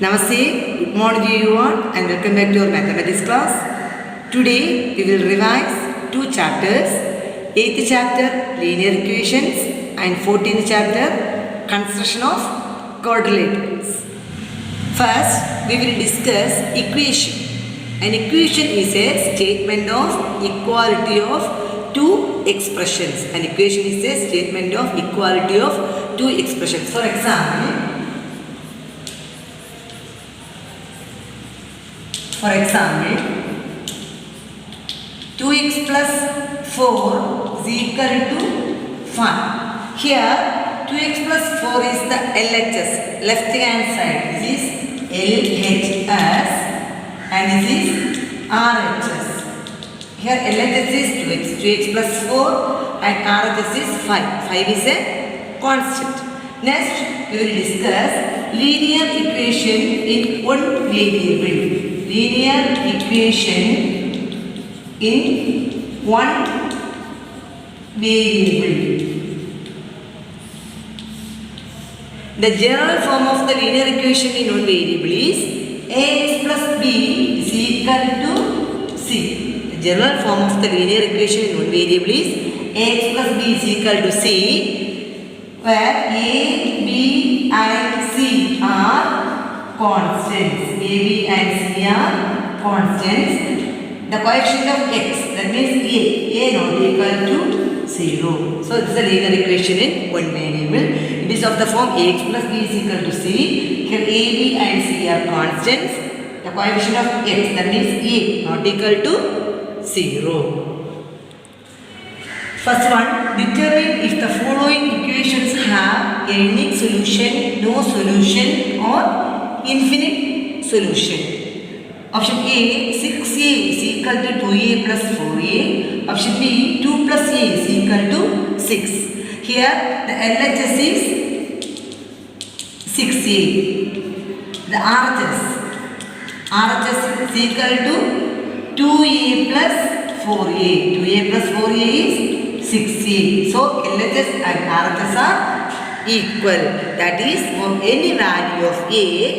Namaste, good morning to you all and welcome back to our mathematics class. Today we will revise two chapters, 8th chapter linear equations and 14th chapter construction of quadrilaterals. First we will discuss equation. An equation is a statement of equality of two expressions. An equation is a statement of equality of two expressions. For example, 2x plus 4 is equal to 5. Here 2x plus 4 is the LHS, left hand side. This is LHS and this is RHS. Here LHS is 2x plus 4 and RHS is 5. 5 is a constant. Next we will discuss linear equation in one variable. Linear equation in one variable. The general form of the linear equation in one variable is ax plus b is equal to c. The general form of the linear equation in one variable is ax plus b is equal to c, where a, b and c are constants. A, B and C are constants. The coefficient of x, that means A not equal to 0. So this is a linear equation in one variable. It is of the form ax plus b is equal to c. Here A, B and C are constants. The coefficient of x, that means A not equal to 0. First one, determine if the following equations have a unique solution, no solution or infinite solution. Option A, 6a is equal to 2a plus 4a. Option B, 2 plus a is equal to 6. Here the LHS is 6a. The RHS is equal to 2a plus 4a. 2a plus 4a is 6a. So LHS and RHS are equal. That is, for any value of a,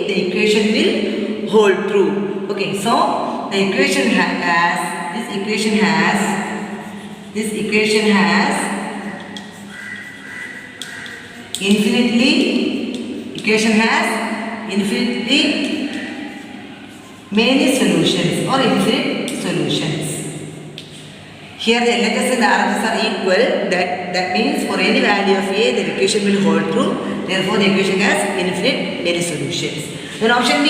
the equation will hold true. Okay, so the equation has infinitely many solutions or infinite solutions. Here the LHS and the RHS are equal. That means for any value of a, the equation will hold true. Therefore, the equation has infinite many solutions. Then option B,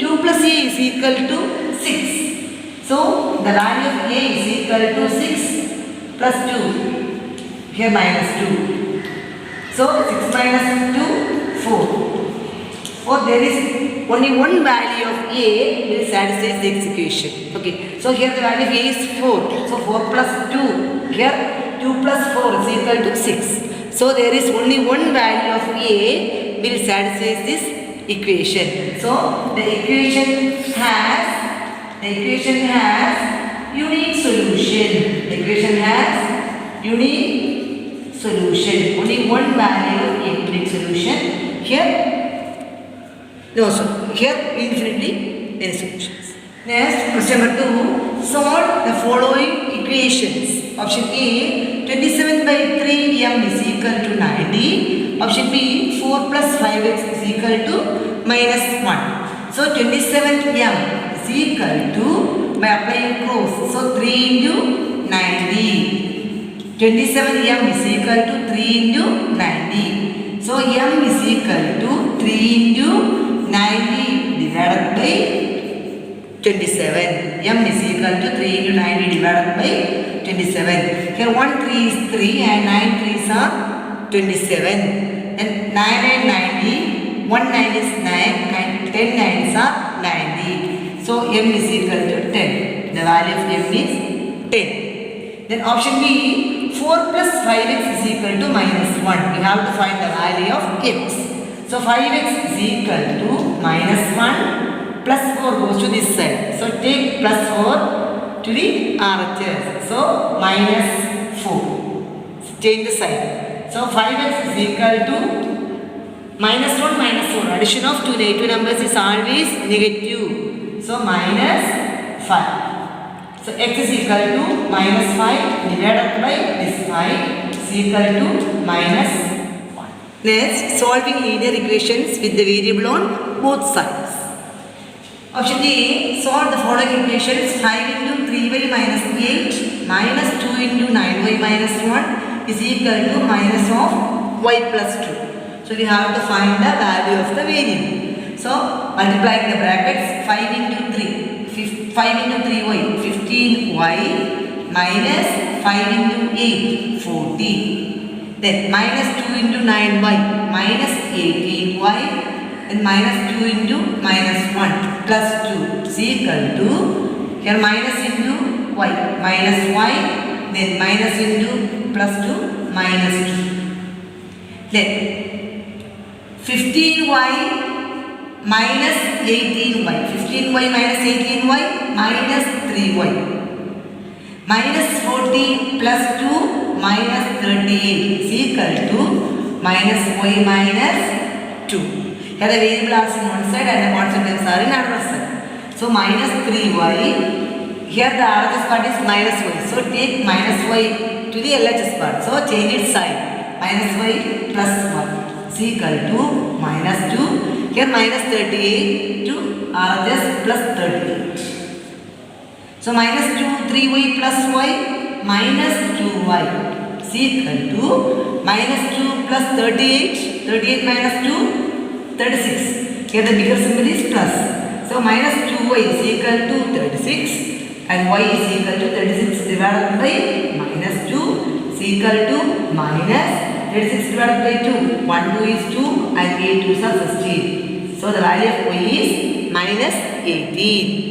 2 plus a is equal to 6. So the value of a is equal to 6 plus 2. Here minus 2. So 6 minus 2, 4. Or there is only one value of a will satisfy this equation. Okay. So here the value of a is 4. So 4 plus 2. Here 2 plus 4 is equal to 6. So there is only one value of a will satisfy this equation. So the equation has unique solution. The equation has unique solution. Only one value of a unique solution. Here infinitely many solutions. Next, question number 2. Solve the following equations. Option A, 27 by 3m is equal to 90. Option B, 4 plus 5x is equal to minus 1. So 27m is equal to, by applying cos, so 3 into 90. 27m is equal to 3 into 90. So m is equal to 3 into 90 divided by 27. M is equal to 3 into 90 divided by 27. Here 1 3 is 3 and 9 3s are 27. And 9 and 90, 1 9 is 9 and 10 9s are 90. So M is equal to 10. The value of M is 10. Then option B, 4 plus 5x is equal to minus 1. We have to find the value of x. So 5x is equal to minus 1 plus 4 goes to this side. So take plus 4 to the RHS. So minus 4. Change the sign. So 5x is equal to minus 1, minus 4. Addition of two negative numbers is always negative. So minus 5. So x is equal to minus 5 divided by this 5 is equal to minus 1. Next, solving linear equations with the variable on both sides. Option A, solve the following equations. 5 into 3y minus 8 minus 2 into 9y minus 1 is equal to minus of y plus 2. So we have to find the value of the variable. So multiplying the brackets, 5 into 3, 5 into 3y, 15y minus 5 into 8, 14. Then minus 2 into 9y minus 18y and minus 2 into minus 1 plus 2 is equal to, here minus into y, minus y, then minus into plus 2, minus 2. Then 15y minus 18y, 15y minus 18y minus 3y, minus 14 plus 2 minus 38 is equal to minus y minus 2. Here the variable are in one side and the constant terms are in another side. So minus 3y, here the RHS part is minus y. So take minus y to the LHS part. So change its sign. Minus y plus 1 is equal to minus 2. Here minus 38 to RHS plus 38. So minus 2, 3y plus y minus 2y is equal to minus 2 plus 38. 38 minus 2, 36. Here the bigger symbol is plus. So minus 2y is equal to 36 and y is equal to 36 divided by minus 2 is equal to minus 36 divided by 2. 1 2 is 2 and 8 2s are 16. So the value of y is minus 18.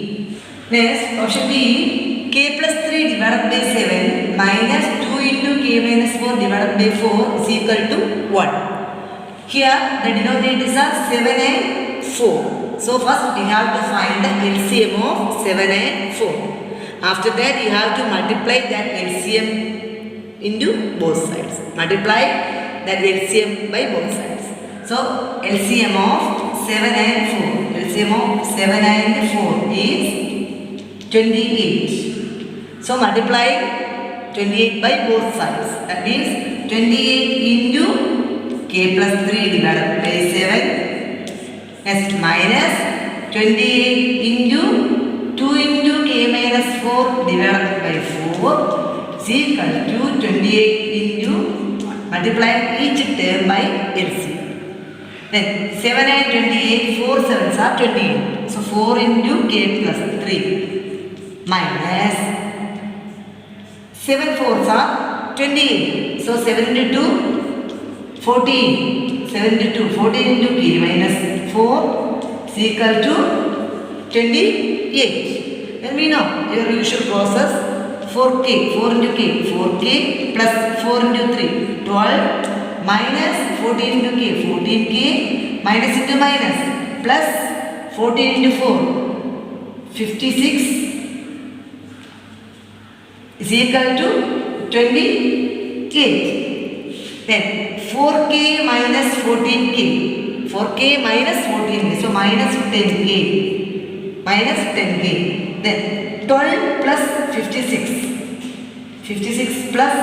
Next, option B, k plus 3 divided by 7 minus 2 into k minus 4 divided by 4 is equal to 1. Here the denominators are 7 and 4. So first we have to find the LCM of 7 and 4. After that you have to multiply that LCM into both sides. Multiply that LCM by both sides. So LCM of 7 and 4. LCM of 7 and 4 is 28. So multiply 28 by both sides. That means 28 into k plus 3 divided by 7. Next minus 28 into 2 into k minus 4 divided by 4 is equal to 28 into multiply each term by LCM. Then 7 and 28, 4 7s are 28. So 4 into k plus 3 minus 7 4s are 28. So 7 into 2, 14. 7 into 2, 14 into k minus 4 is equal to 28. Then we know your usual process, 4k, 4 into k, 4k plus 4 into 3, 12 minus 14 into k, 14k minus into minus plus 14 into 4, 56 is equal to 28. Then 4k minus 14k, 4k minus 14k, so minus 10k, minus 10k. Then 12 plus 56, 56 plus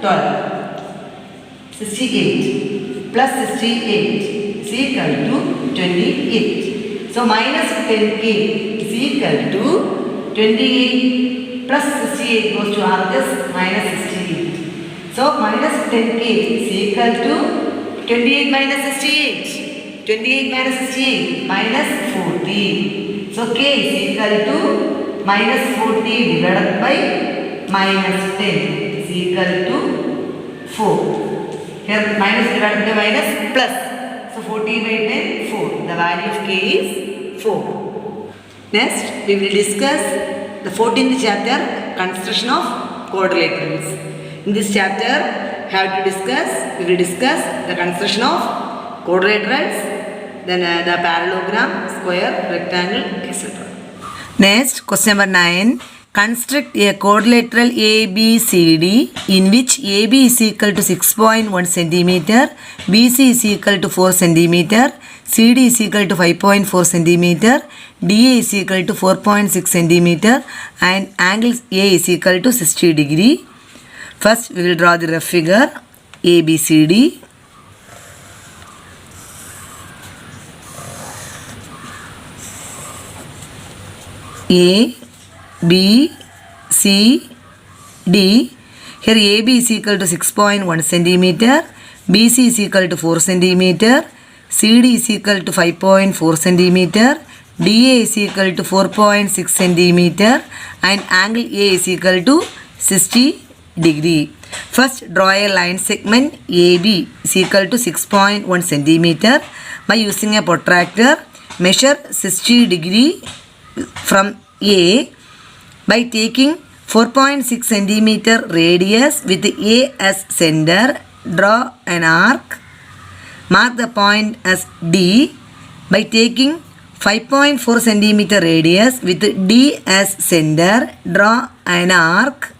12, 68 plus 68 is equal to 28. So minus 10k is equal to 28 plus 68 goes to RHS minus 68. So minus 10k is equal to 28 minus 68. 28 minus 68 minus 40. So k is equal to minus 40 divided by minus 10 is equal to 4. Here minus divided by minus plus. So 40 by 10, 4. The value of k is 4. Next, we will discuss the 14th chapter, construction of quadrilaterals. In this chapter, we will discuss the construction of quadrilaterals, then the parallelogram, square, rectangle, etc. Next, question number 9. Construct a quadrilateral ABCD in which AB is equal to 6.1 centimeter, BC is equal to 4 centimeter, CD is equal to 5.4 centimeter, DA is equal to 4.6 centimeter, and angle A is equal to 60 degree. First, we will draw the rough figure ABCD. A, B, C, D. Here AB is equal to 6.1 centimeter, BC is equal to 4 centimeter, CD is equal to 5.4 centimeter, DA is equal to 4.6 centimeter, and angle A is equal to 60 degree. First, draw a line segment AB is equal to 6.1 centimeter. By using a protractor, measure 60 degree from A by taking 4.6 centimeter radius with A as center. Draw an arc. Mark the point as D by taking 5.4 centimeter radius with D as center. Draw an arc.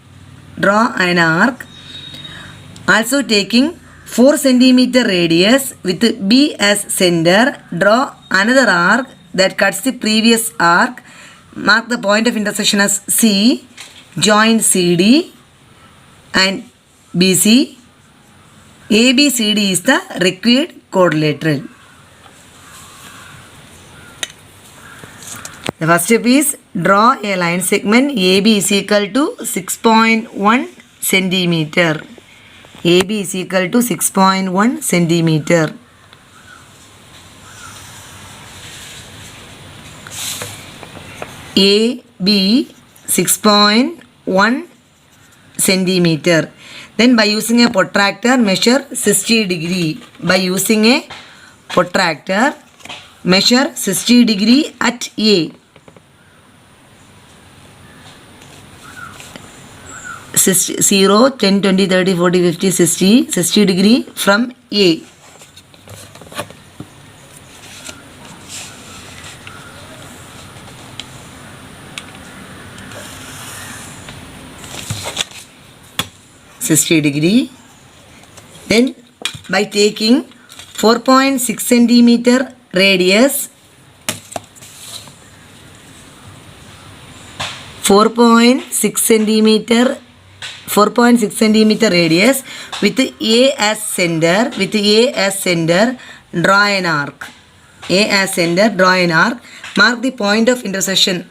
Also taking 4 centimeter radius with B as center. Draw another arc that cuts the previous arc. Mark the point of intersection as C. Join CD and BC. ABCD is the required quadrilateral. The first step is draw a line segment AB is equal to 6.1 centimeter. AB is equal to 6.1 centimeter. AB 6.1 centimeter. Then by using a protractor, measure 60 degree. By using a protractor, measure 60 degree at A. 0, 10, 20, 30, 40, 50, 60 degree from A. degree. Then by taking 4.6 centimeter radius, 4.6 centimeter radius with A as center, draw an arc. A as center, draw an arc. Mark the point of intersection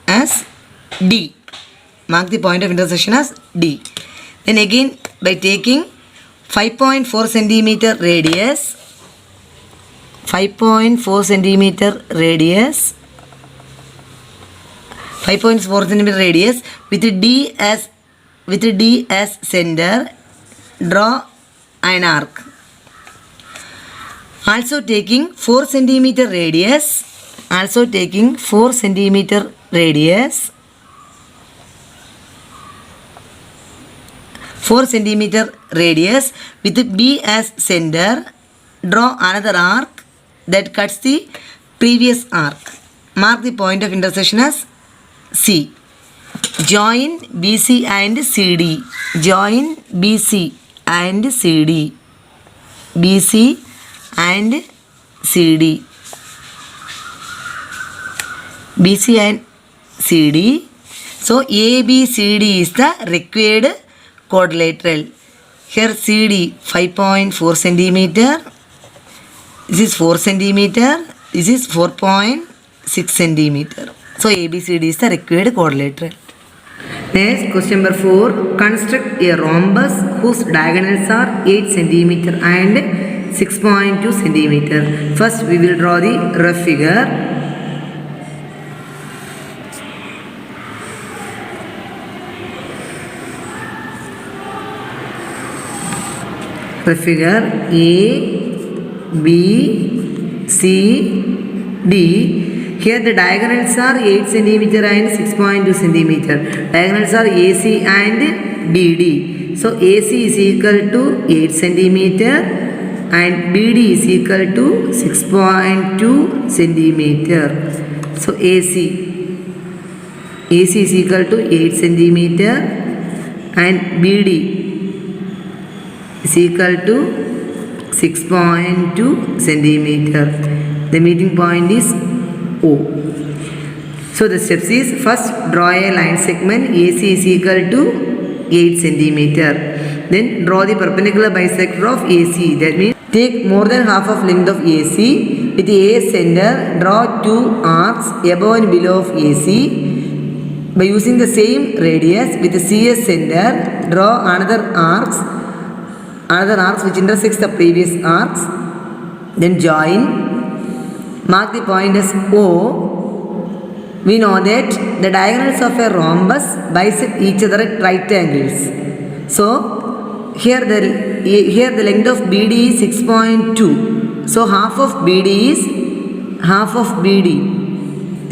as D. Then again by taking 5.4 centimeter radius, 5.4 centimeter radius with D as center, draw an arc. Also taking 4 centimeter radius, 4 centimeter radius with B as center, draw another arc that cuts the previous arc. Mark the point of intersection as C. Join BC and CD. BC and CD. So ABCD is the required quadrilateral. Here CD 5.4 centimeter. This is 4 centimeter. This is 4.6 centimeter. So ABCD is the required quadrilateral. Next, question number 4. Construct a rhombus whose diagonals are 8 centimeter and 6.2 centimeter. First, we will draw the rough figure. Rough figure A, B, C, D. Here the diagonals are 8 centimeter and 6.2 centimeter. Diagonals are AC and BD. So AC is equal to 8 centimeter and BD is equal to 6.2 centimeter. So AC AC is equal to 8 centimeter and BD is equal to 6.2 centimeter. The meeting point is O. So the steps is, first draw a line segment AC is equal to 8 centimeter. Then draw the perpendicular bisector of AC. That means take more than half of length of AC. With the A center, draw two arcs above and below of AC. By using the same radius with the CS center, draw another arcs which intersects the previous arcs. Then join. Mark the point as O. We know that the diagonals of a rhombus bisect each other at right angles. So here the length of BD is 6.2. So half of BD is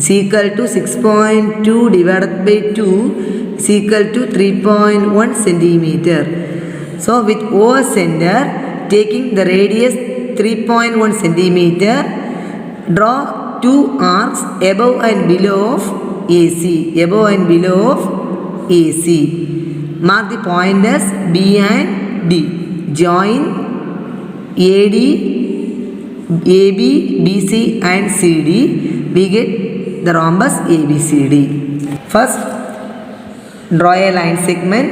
equal to 6.2 divided by 2 is equal to 3.1 centimeter. So with O center, taking the radius 3.1 centimeter, draw two arcs above and below of AC. Mark the point as B and D. Join AD, AB, BC and CD. We get the rhombus ABCD. First, draw a line segment.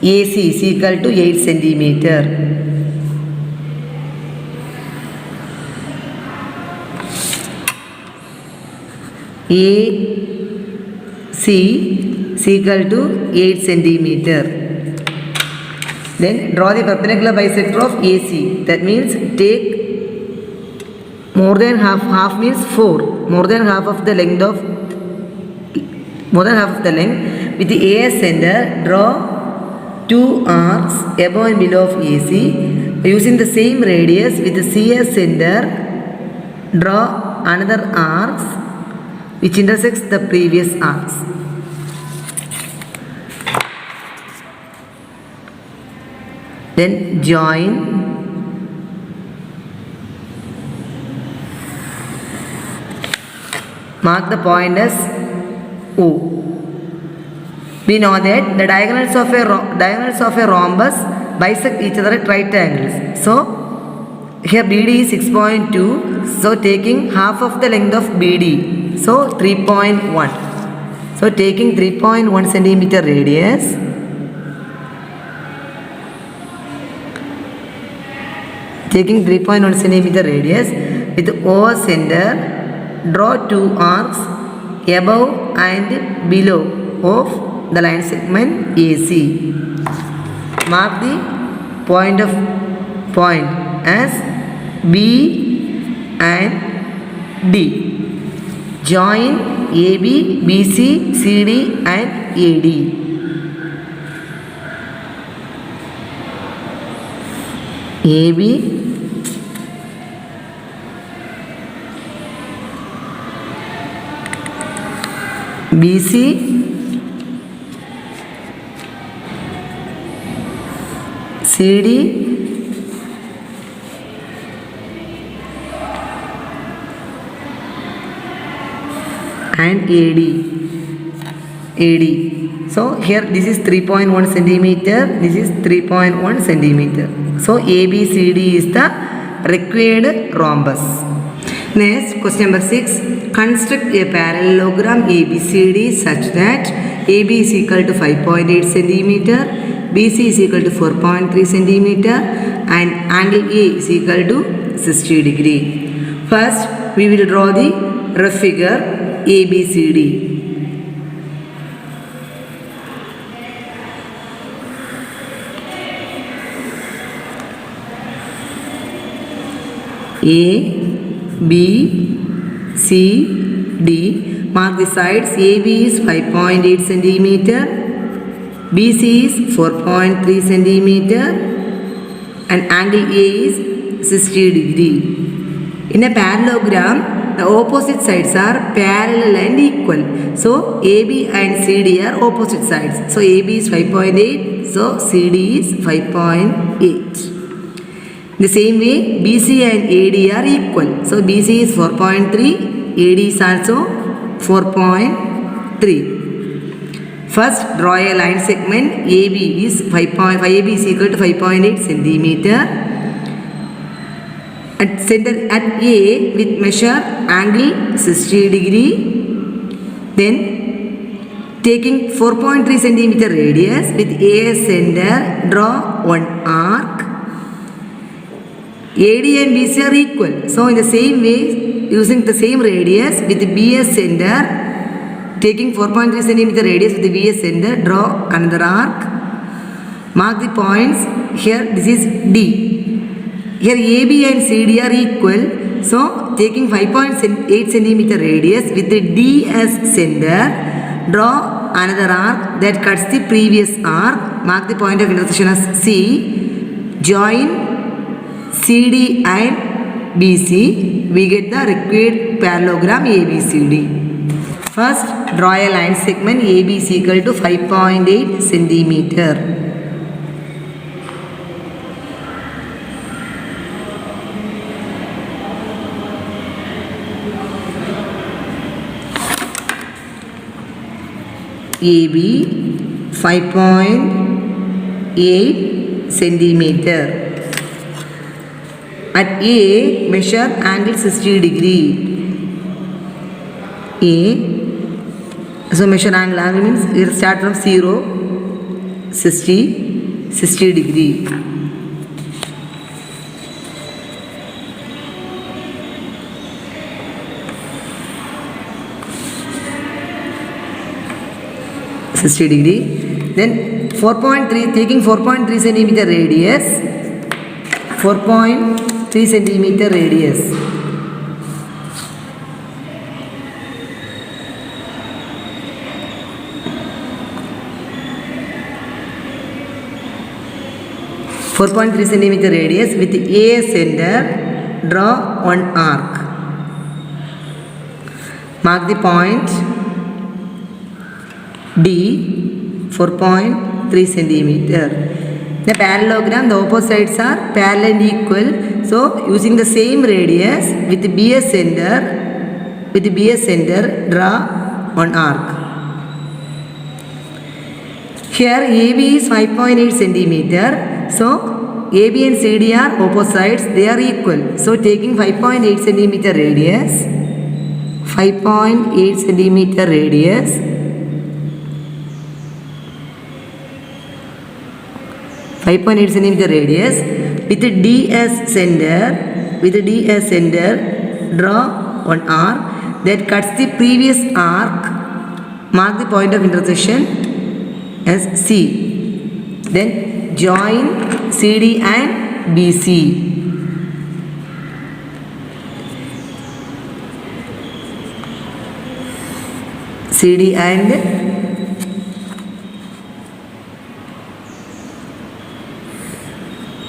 AC is equal to 8 centimeter. AC is equal to 8 centimeter. Then draw the perpendicular bisector of AC. That means take more than half means 4. More than half of the length. With the A center, draw two arcs above and below of AC. Using the same radius with the CS center, draw another arcs which intersects the previous arcs. Then join. Mark the point as O. We know that the diagonals of a rhombus bisect each other at right angles. So here BD is 6.2. So taking half of the length of BD. So 3.1. So taking 3.1 centimeter radius. Taking 3.1 centimeter radius with O center, draw two arcs above and below of the line segment AC. Mark the point as B and D. Join AB, BC, CD and AD. AB, BC, CD and AD. So here this is 3.1 centimeter, this is 3.1 centimeter. So ABCD is the required rhombus. Next, question number 6. Construct a parallelogram ABCD such that AB is equal to 5.8 centimeter, BC is equal to 4.3 centimeter and angle A is equal to 60 degree. First, we will draw the rough figure ABCD. A, B, C, D. Mark the sides. AB is 5.8 centimeter, BC is 4.3 centimeter and angle A is 60 degree. In a parallelogram, the opposite sides are parallel and equal. So AB and CD are opposite sides. So AB is 5.8, so CD is 5.8. The same way BC and AD are equal. So BC is 4.3, AD is also 4.3. 3. First, draw a line segment AB is 5.5. AB is equal to 5.8 centimeter. At center at A, with measure angle 60 degree. Then taking 4.3 centimeter radius with A center, draw one arc. AD and BC are equal. So in the same way, using the same radius with BS center, taking 4.3 centimeter radius with the BS center, draw another arc. Mark the points. Here this is D. Here AB and CD are equal. So taking 5.8 centimeter radius with the D as center, draw another arc that cuts the previous arc. Mark the point of intersection as C. Join CD and BC. We get the required parallelogram ABCD. First, draw a line segment AB is equal to 5.8 centimeter. AB 5.8 centimeter. At A, measure angle 60 degree. A, so measure angle means you start from 0, 60 degree. Then 4.3, taking 4.3 centimeter radius, 4.3 centimeter radius. centimeter radius with A center, draw one arc. Mark the point D, 4.3 centimeter. The parallelogram, the opposite sides are parallel and equal. So using the same radius with the BS center, draw one arc. Here AB is 5.8 centimeter. So AB and CD are opposite sides, they are equal. So taking 5.8 centimeter radius, 5.8 centimeter radius, with the D as center, draw one arc that cuts the previous arc. Mark the point of intersection as C. Then join CD and BC. CD and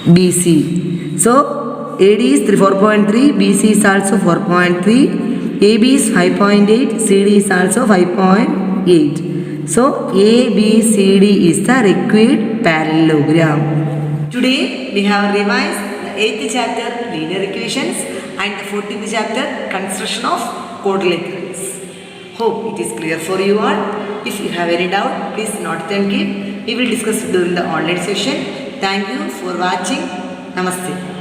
BC. So AD is 4.3, BC is also 4.3, AB is 5.8, CD is also 5.8. So ABCD is the required parallelogram. Today we have revised the 8th chapter linear equations and the 14th chapter construction of quadrilaterals. Hope it is clear for you all. If you have any doubt, please note and give. We will discuss during the online session. Thank you for watching. Namaste.